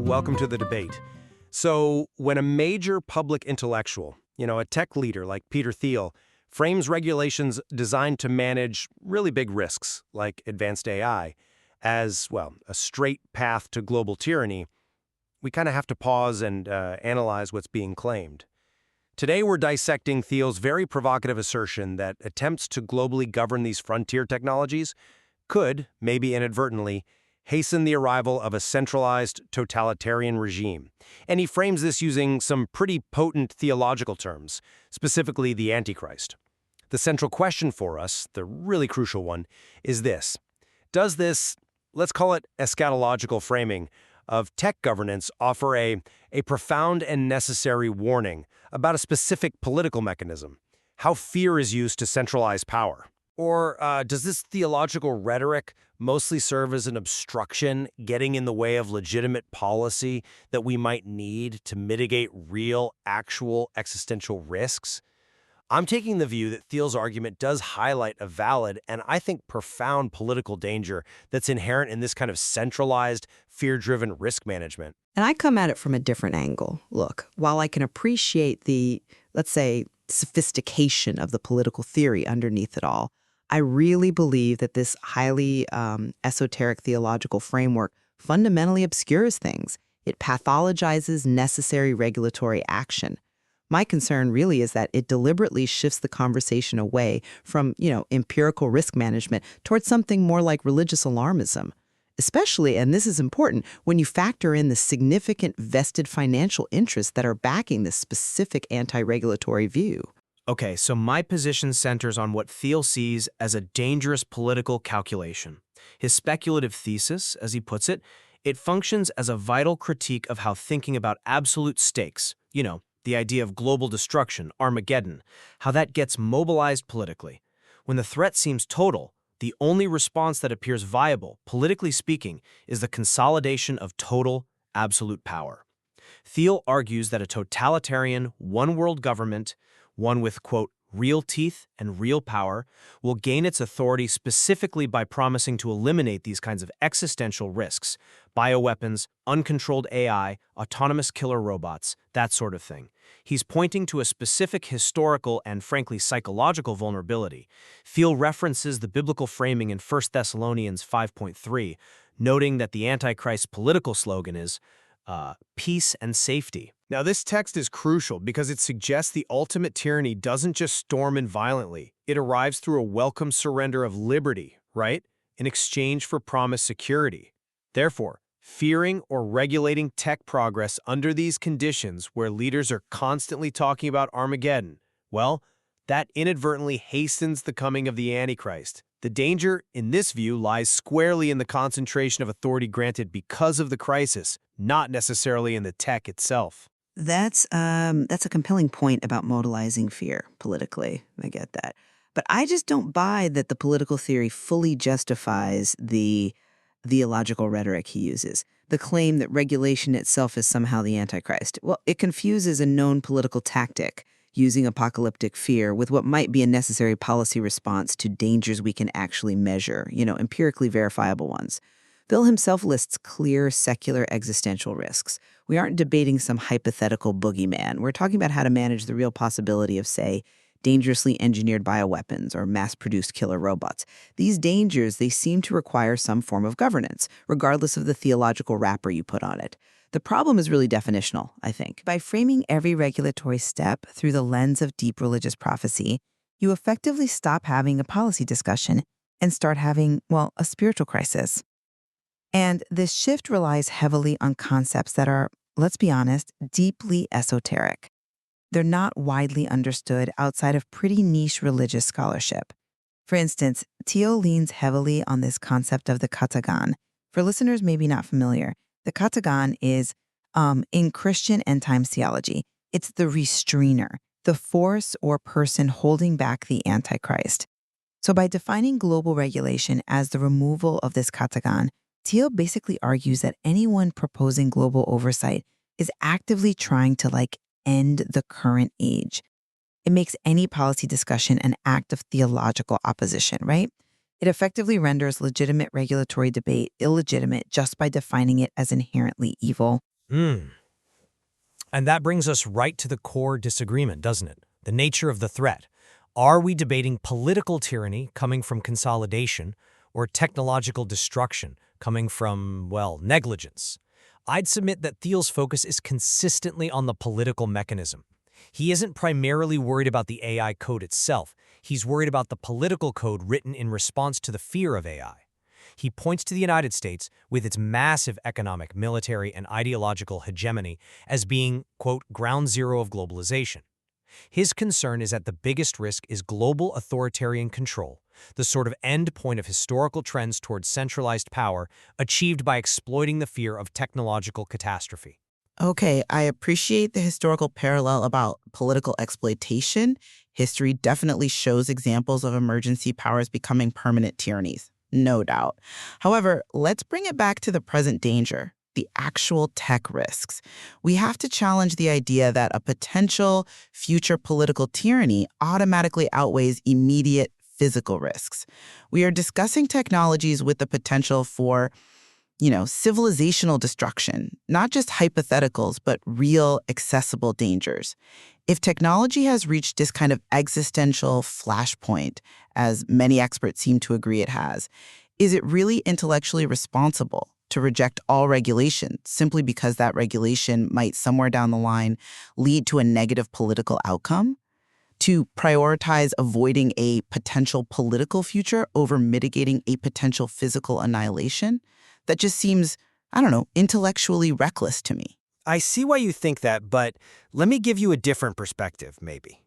welcome to the debate. So, when a major public intellectual, a tech leader like Peter Thiel, frames regulations designed to manage really big risks, like advanced AI, as, well, a straight path to global tyranny, we kind of have to pause and analyze what's being claimed. Today, we're dissecting Thiel's very provocative assertion that attempts to globally govern these frontier technologies could, maybe inadvertently, hasten the arrival of a centralized totalitarian regime. And he frames this using some pretty potent theological terms, specifically the Antichrist. The central question for us, the really crucial one, is this. Does this, let's call it eschatological framing, of tech governance offer a profound and necessary warning about a specific political mechanism, how fear is used to centralize power? Or does this theological rhetoric mostly serve as an obstruction, getting in the way of legitimate policy that we might need to mitigate real, actual existential risks? I'm taking the view that Thiel's argument does highlight a valid and I think profound political danger that's inherent in this kind of centralized, fear-driven risk management. And I come at it from a different angle. Look, while I can appreciate the, let's say, sophistication of the political theory underneath it all, I really believe that this highly esoteric theological framework fundamentally obscures things. It pathologizes necessary regulatory action. My concern really is that it deliberately shifts the conversation away from, empirical risk management towards something more like religious alarmism. Especially, and this is important, when you factor in the significant vested financial interests that are backing this specific anti-regulatory view. Okay, so my position centers on what Thiel sees as a dangerous political calculation. His speculative thesis, as he puts it, it functions as a vital critique of how thinking about absolute stakes, the idea of global destruction, Armageddon, how that gets mobilized politically. When the threat seems total, the only response that appears viable, politically speaking, is the consolidation of total, absolute power. Thiel argues that a totalitarian, one-world government, one with, quote, real teeth and real power, will gain its authority specifically by promising to eliminate these kinds of existential risks, bioweapons, uncontrolled AI, autonomous killer robots, that sort of thing. He's pointing to a specific historical and, frankly, psychological vulnerability. Thiel references the biblical framing in 1 Thessalonians 5.3, noting that the Antichrist's political slogan is, peace and safety. Now, this text is crucial because it suggests the ultimate tyranny doesn't just storm in violently. It arrives through a welcome surrender of liberty, right? In exchange for promised security. Therefore, fearing or regulating tech progress under these conditions where leaders are constantly talking about Armageddon, well, that inadvertently hastens the coming of the Antichrist. The danger, in this view, lies squarely in the concentration of authority granted because of the crisis, not necessarily in the tech itself. That's a compelling point about modalizing fear politically. I get that. But I just don't buy that the political theory fully justifies the theological rhetoric he uses. The claim that regulation itself is somehow the Antichrist. Well, it confuses a known political tactic, using apocalyptic fear with what might be a necessary policy response to dangers we can actually measure, empirically verifiable ones. Bill himself lists clear secular existential risks. We aren't debating some hypothetical boogeyman. We're talking about how to manage the real possibility of, say, dangerously engineered bioweapons or mass-produced killer robots. These dangers, they seem to require some form of governance, regardless of the theological wrapper you put on it. The problem is really definitional, I think. By framing every regulatory step through the lens of deep religious prophecy, you effectively stop having a policy discussion and start having, a spiritual crisis. And this shift relies heavily on concepts that are, let's be honest, deeply esoteric. They're not widely understood outside of pretty niche religious scholarship. For instance, Thiel leans heavily on this concept of the katagan. For listeners maybe not familiar, the katagan is, in Christian end times theology, it's the restrainer, the force or person holding back the Antichrist. So by defining global regulation as the removal of this katagan, Thiel basically argues that anyone proposing global oversight is actively trying to end the current age. It makes any policy discussion an act of theological opposition, right? It effectively renders legitimate regulatory debate illegitimate just by defining it as inherently evil. Mm. And that brings us right to the core disagreement, doesn't it? The nature of the threat. Are we debating political tyranny coming from consolidation or technological destruction coming from, well, negligence? I'd submit that Thiel's focus is consistently on the political mechanism. He isn't primarily worried about the AI code itself. He's worried about the political code written in response to the fear of AI. He points to the United States, with its massive economic, military, and ideological hegemony, as being, quote, ground zero of globalization. His concern is that the biggest risk is global authoritarian control, the sort of end point of historical trends towards centralized power achieved by exploiting the fear of technological catastrophe. Okay, I appreciate the historical parallel about political exploitation. History definitely shows examples of emergency powers becoming permanent tyrannies, no doubt. However, let's bring it back to the present danger, the actual tech risks. We have to challenge the idea that a potential future political tyranny automatically outweighs immediate physical risks. We are discussing technologies with the potential for civilizational destruction, not just hypotheticals, but real, accessible dangers. If technology has reached this kind of existential flashpoint, as many experts seem to agree it has, is it really intellectually responsible to reject all regulation simply because that regulation might somewhere down the line lead to a negative political outcome? To prioritize avoiding a potential political future over mitigating a potential physical annihilation? That just seems, intellectually reckless to me. I see why you think that, but let me give you a different perspective, maybe.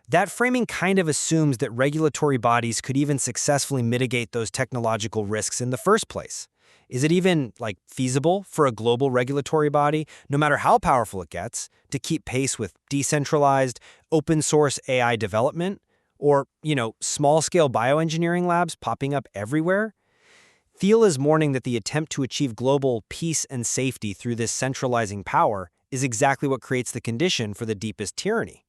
That framing kind of assumes that regulatory bodies could even successfully mitigate those technological risks in the first place. Is it even, feasible for a global regulatory body, no matter how powerful it gets, to keep pace with decentralized, open-source AI development? Or, small-scale bioengineering labs popping up everywhere? Thiel is warning that the attempt to achieve global peace and safety through this centralizing power is exactly what creates the condition for the deepest tyranny.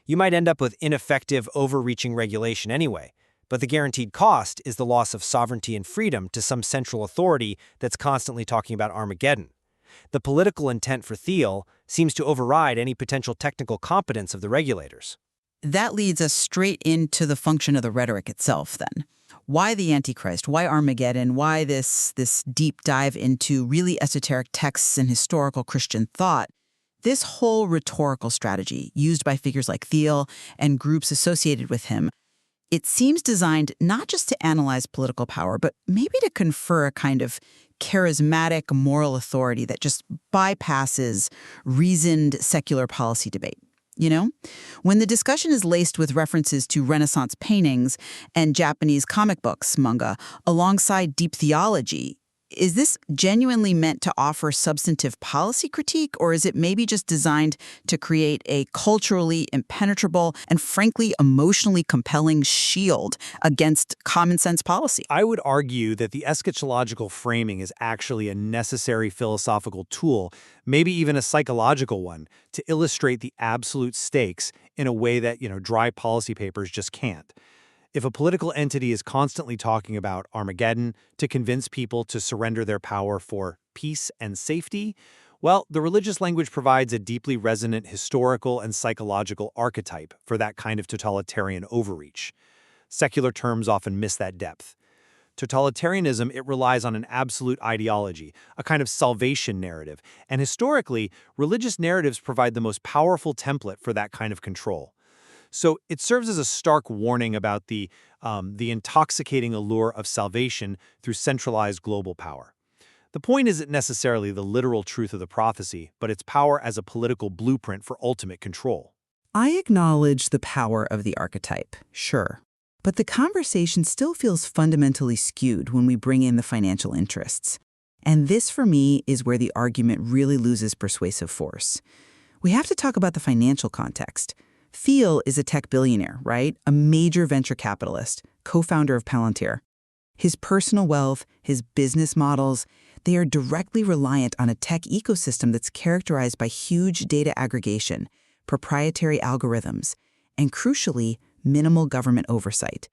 You might end up with ineffective, overreaching regulation anyway, but the guaranteed cost is the loss of sovereignty and freedom to some central authority that's constantly talking about Armageddon. The political intent for Thiel seems to override any potential technical competence of the regulators. That leads us straight into the function of the rhetoric itself, then. Why the Antichrist? Why Armageddon? Why this deep dive into really esoteric texts and historical Christian thought? This whole rhetorical strategy used by figures like Thiel and groups associated with him, it seems designed not just to analyze political power, but maybe to confer a kind of charismatic moral authority that just bypasses reasoned secular policy debate. When the discussion is laced with references to Renaissance paintings and Japanese comic books, manga, alongside deep theology, is this genuinely meant to offer substantive policy critique, or is it maybe just designed to create a culturally impenetrable and frankly emotionally compelling shield against common sense policy? I would argue that the eschatological framing is actually a necessary philosophical tool, maybe even a psychological one, to illustrate the absolute stakes in a way that, dry policy papers just can't. If a political entity is constantly talking about Armageddon to convince people to surrender their power for peace and safety, well, the religious language provides a deeply resonant historical and psychological archetype for that kind of totalitarian overreach. Secular terms often miss that depth. Totalitarianism, it relies on an absolute ideology, a kind of salvation narrative, and historically, religious narratives provide the most powerful template for that kind of control. So it serves as a stark warning about the intoxicating allure of salvation through centralized global power. The point isn't necessarily the literal truth of the prophecy, but its power as a political blueprint for ultimate control. I acknowledge the power of the archetype, sure. But the conversation still feels fundamentally skewed when we bring in the financial interests. And this, for me, is where the argument really loses persuasive force. We have to talk about the financial context. Thiel is a tech billionaire, right? A major venture capitalist, co-founder of Palantir. His personal wealth, his business models, they are directly reliant on a tech ecosystem that's characterized by huge data aggregation, proprietary algorithms, and crucially, minimal government oversight.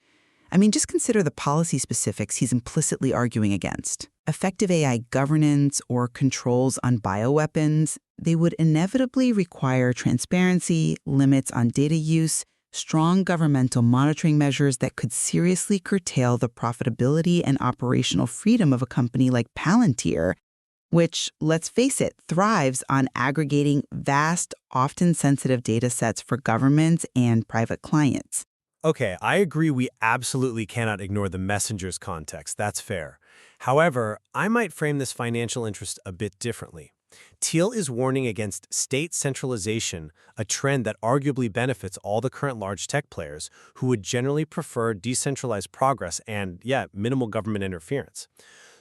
I mean, just consider the policy specifics he's implicitly arguing against. Effective AI governance or controls on bioweapons, they would inevitably require transparency, limits on data use, strong governmental monitoring measures that could seriously curtail the profitability and operational freedom of a company like Palantir, which, let's face it, thrives on aggregating vast, often sensitive data sets for governments and private clients. Okay, I agree we absolutely cannot ignore the messenger's context. That's fair. However, I might frame this financial interest a bit differently. Thiel is warning against state centralization, a trend that arguably benefits all the current large tech players who would generally prefer decentralized progress and, minimal government interference.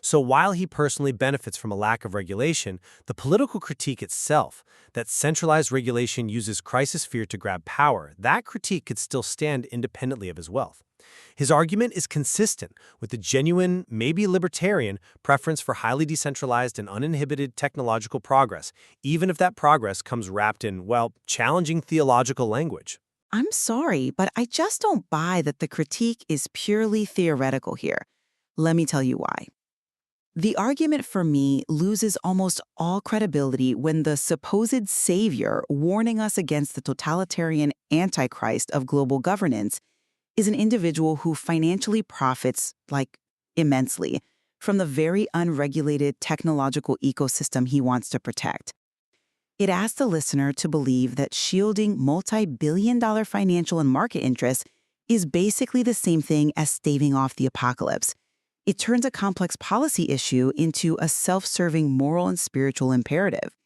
So while he personally benefits from a lack of regulation, the political critique itself, that centralized regulation uses crisis fear to grab power, that critique could still stand independently of his wealth. His argument is consistent with the genuine, maybe libertarian, preference for highly decentralized and uninhibited technological progress, even if that progress comes wrapped in, challenging theological language. I'm sorry, but I just don't buy that the critique is purely theoretical here. Let me tell you why. The argument for me loses almost all credibility when the supposed savior warning us against the totalitarian Antichrist of global governance is an individual who financially profits, immensely, from the very unregulated technological ecosystem he wants to protect. It asks the listener to believe that shielding multi-billion-dollar financial and market interests is basically the same thing as staving off the apocalypse. It turns a complex policy issue into a self-serving moral and spiritual imperative.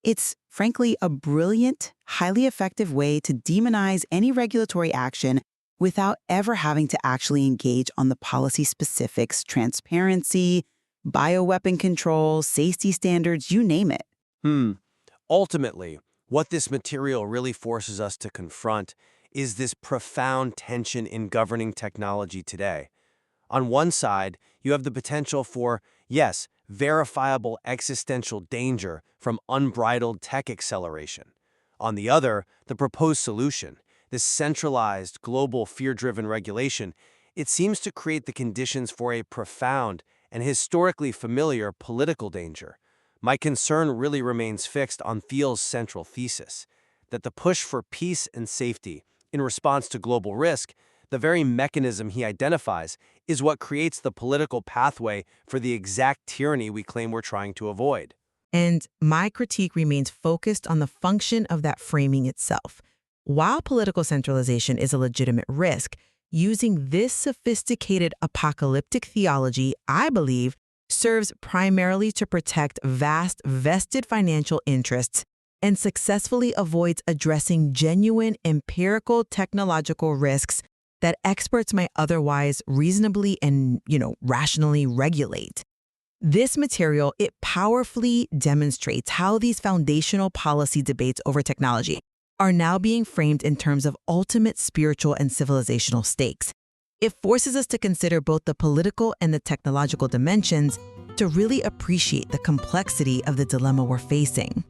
It's, frankly, a brilliant, highly effective way to demonize any regulatory action without ever having to actually engage on the policy specifics, transparency, bioweapon control, safety standards, you name it. Ultimately, what this material really forces us to confront is this profound tension in governing technology today. On one side, you have the potential for, yes, verifiable existential danger from unbridled tech acceleration. On the other, the proposed solution, this centralized, global, fear-driven regulation, it seems to create the conditions for a profound and historically familiar political danger. My concern really remains fixed on Thiel's central thesis, that the push for peace and safety in response to global risk, the very mechanism he identifies, is what creates the political pathway for the exact tyranny we claim we're trying to avoid. And my critique remains focused on the function of that framing itself. While political centralization is a legitimate risk, using this sophisticated apocalyptic theology, I believe, serves primarily to protect vast vested financial interests and successfully avoids addressing genuine empirical technological risks that experts might otherwise reasonably and, rationally regulate. This material, it powerfully demonstrates how these foundational policy debates over technology are now being framed in terms of ultimate spiritual and civilizational stakes. It forces us to consider both the political and the technological dimensions to really appreciate the complexity of the dilemma we're facing.